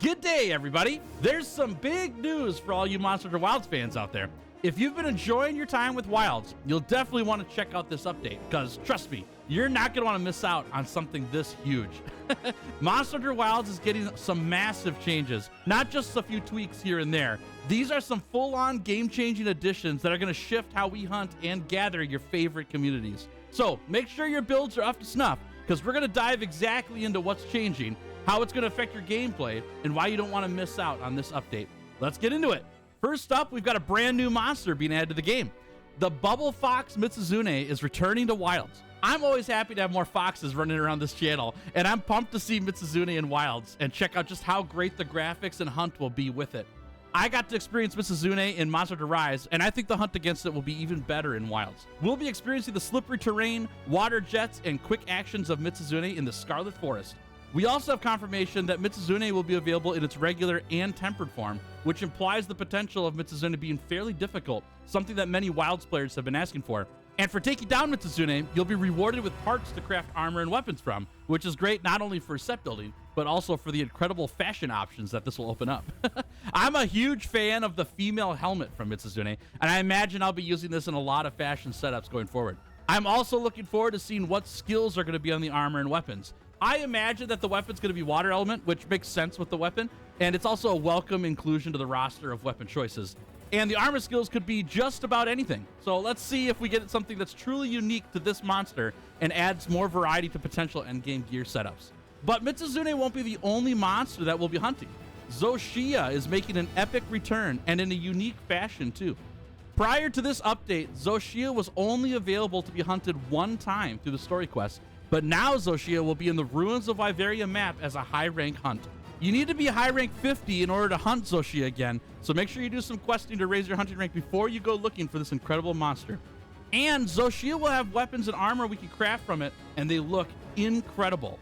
Good day, everybody. There's some big news for all you Monster Hunter Wilds fans out there. If you've been enjoying your time with Wilds, you'll definitely want to check out this update, because trust me, you're not going to want to miss out on something this huge. Monster Hunter Wilds is getting some massive changes, not just a few tweaks here and there. These are some full-on game-changing additions that are going to shift how we hunt and gather your favorite communities. So make sure your builds are up to snuff, because we're going to dive exactly into what's changing, how it's going to affect your gameplay, and why you don't want to miss out on this update. Let's get into it. First up, we've got a brand new monster being added to the game. The Bubble Fox Mitsuzune is returning to Wilds. I'm always happy to have more foxes running around this channel, and I'm pumped to see Mitsuzune in Wilds and check out just how great the graphics and hunt will be with it. I got to experience Mitsuzune in Monster Hunter Rise, and I think the hunt against it will be even better in Wilds. We'll be experiencing the slippery terrain, water jets, and quick actions of Mitsuzune in the Scarlet Forest. We also have confirmation that Mitsuzune will be available in its regular and tempered form, which implies the potential of Mitsuzune being fairly difficult, something that many Wilds players have been asking for. And for taking down Mitsuzune, you'll be rewarded with parts to craft armor and weapons from, which is great not only for set building, but also for the incredible fashion options that this will open up. I'm a huge fan of the female helmet from Mitsuzune, and I imagine I'll be using this in a lot of fashion setups going forward. I'm also looking forward to seeing what skills are going to be on the armor and weapons. I imagine that the weapon's going to be water element, which makes sense with the weapon, and it's also a welcome inclusion to the roster of weapon choices. And the armor skills could be just about anything. So let's see if we get something that's truly unique to this monster and adds more variety to potential endgame gear setups. But Mitsuzune won't be the only monster that we'll be hunting. Zoshia is making an epic return, and in a unique fashion too. Prior to this update, Zoshia was only available to be hunted one time through the story quest, but now Zoshia will be in the Ruins of Wyveria map as a high rank hunt. You need to be high rank 50 in order to hunt Zoshia again, so make sure you do some questing to raise your hunting rank before you go looking for this incredible monster. And Zoshia will have weapons and armor we can craft from it, and they look incredible.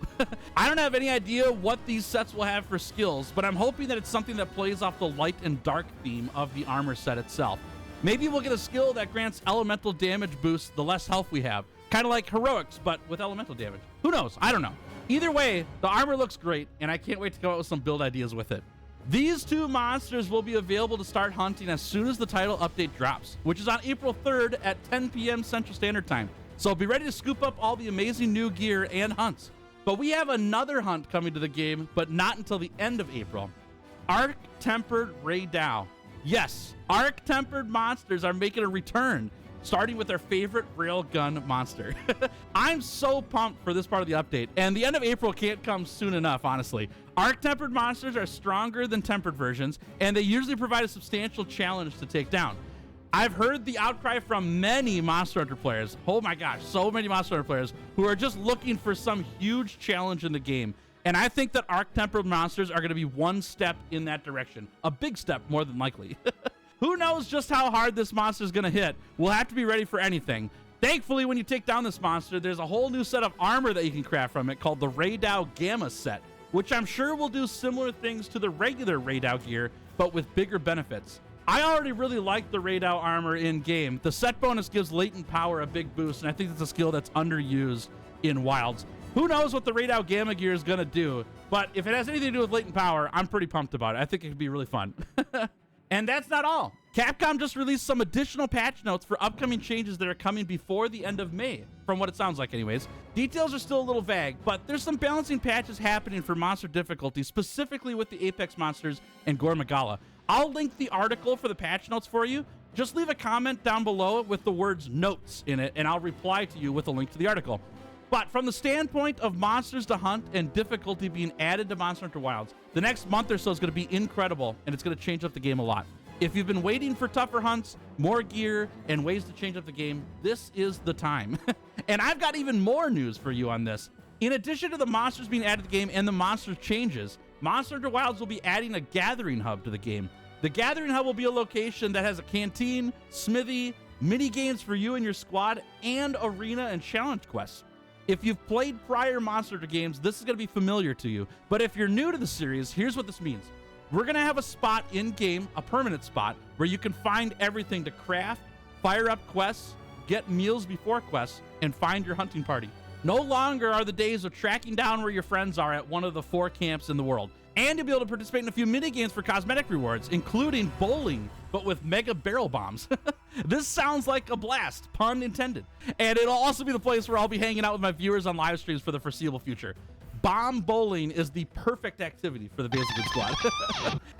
I don't have any idea what these sets will have for skills, but I'm hoping that it's something that plays off the light and dark theme of the armor set itself. Maybe we'll get a skill that grants elemental damage boost the less health we have. Kind of like heroics, but with elemental damage. Who knows? I don't know. Either way, the armor looks great, and I can't wait to come up with some build ideas with it. These two monsters will be available to start hunting as soon as the title update drops, which is on April 3rd at 10 p.m. Central Standard Time. So be ready to scoop up all the amazing new gear and hunts. But we have another hunt coming to the game, but not until the end of April. Arc-Tempered Raidao. Yes, Arc-Tempered monsters are making a return, starting with our favorite railgun monster. I'm so pumped for this part of the update, and the end of April can't come soon enough, honestly. Arc-Tempered monsters are stronger than tempered versions, and they usually provide a substantial challenge to take down. I've heard the outcry from many Monster Hunter players, oh my gosh, so many Monster Hunter players, who are just looking for some huge challenge in the game. And I think that Arc-Tempered monsters are going to be one step in that direction. A big step, more than likely. Who knows just how hard this monster is going to hit? We'll have to be ready for anything. Thankfully, when you take down this monster, there's a whole new set of armor that you can craft from it called the Raidao Gamma set, which I'm sure will do similar things to the regular Raidao gear, but with bigger benefits. I already really like the Raidao armor in-game. The set bonus gives latent power a big boost, and I think it's a skill that's underused in Wilds. Who knows what the Raidao Gamma gear is going to do, but if it has anything to do with latent power, I'm pretty pumped about it. I think it could be really fun. And that's not all. Capcom just released some additional patch notes for upcoming changes that are coming before the end of May, from what it sounds like anyways. Details are still a little vague, but there's some balancing patches happening for monster difficulty, specifically with the Apex monsters and Gore Magala. I'll link the article for the patch notes for you. Just leave a comment down below with the words notes in it, and I'll reply to you with a link to the article. But from the standpoint of monsters to hunt and difficulty being added to Monster Hunter Wilds, the next month or so is going to be incredible, and it's going to change up the game a lot. If you've been waiting for tougher hunts, more gear, and ways to change up the game, this is the time. And I've got even more news for you on this. In addition to the monsters being added to the game and the monster changes, Monster Hunter Wilds will be adding a gathering hub to the game. The gathering hub will be a location that has a canteen, smithy, mini games for you and your squad, and arena and challenge quests. If you've played prior Monster Hunter games, this is going to be familiar to you. But if you're new to the series, here's what this means. We're going to have a spot in-game, a permanent spot, where you can find everything to craft, fire up quests, get meals before quests, and find your hunting party. No longer are the days of tracking down where your friends are at one of the 4 camps in the world. And you'll be able to participate in a few mini games for cosmetic rewards, including bowling, but with mega barrel bombs. This sounds like a blast, pun intended. And it'll also be the place where I'll be hanging out with my viewers on live streams for the foreseeable future. Bomb bowling is the perfect activity for the Basic Good Squad.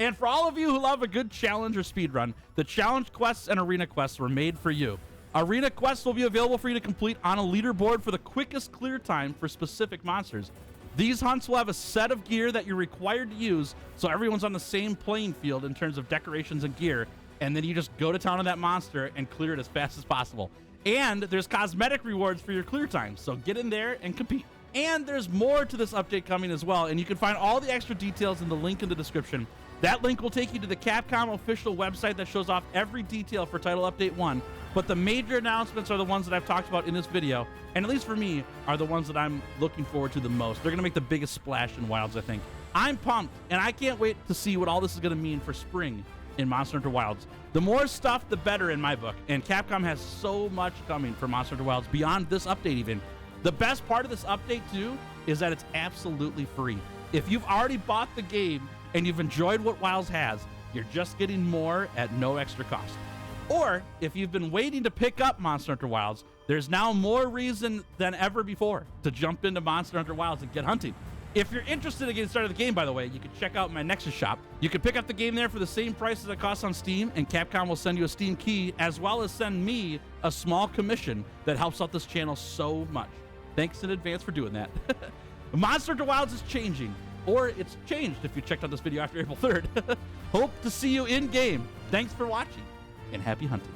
And for all of you who love a good challenge or speed run, the challenge quests and arena quests were made for you. Arena quests will be available for you to complete on a leaderboard for the quickest clear time for specific monsters. These hunts will have a set of gear that you're required to use, so everyone's on the same playing field in terms of decorations and gear, and then you just go to town on that monster and clear it as fast as possible. And there's cosmetic rewards for your clear time, so get in there and compete. And there's more to this update coming as well, and you can find all the extra details in the link in the description. That link will take you to the Capcom official website that shows off every detail for Title Update 1, but the major announcements are the ones that I've talked about in this video, and at least for me, are the ones that I'm looking forward to the most. They're going to make the biggest splash in Wilds, I think. I'm pumped, and I can't wait to see what all this is going to mean for spring in Monster Hunter Wilds. The more stuff, the better in my book, and Capcom has so much coming for Monster Hunter Wilds beyond this update even. The best part of this update, too, is that it's absolutely free. If you've already bought the game and you've enjoyed what Wilds has, you're just getting more at no extra cost. Or, if you've been waiting to pick up Monster Hunter Wilds, there's now more reason than ever before to jump into Monster Hunter Wilds and get hunting. If you're interested in getting started with the game, by the way, you can check out my Nexus shop. You can pick up the game there for the same price as it costs on Steam, and Capcom will send you a Steam key, as well as send me a small commission that helps out this channel so much. Thanks in advance for doing that. Monster Hunter Wilds is changing, or it's changed if you checked out this video after April 3rd. Hope to see you in-game. Thanks for watching, and happy hunting.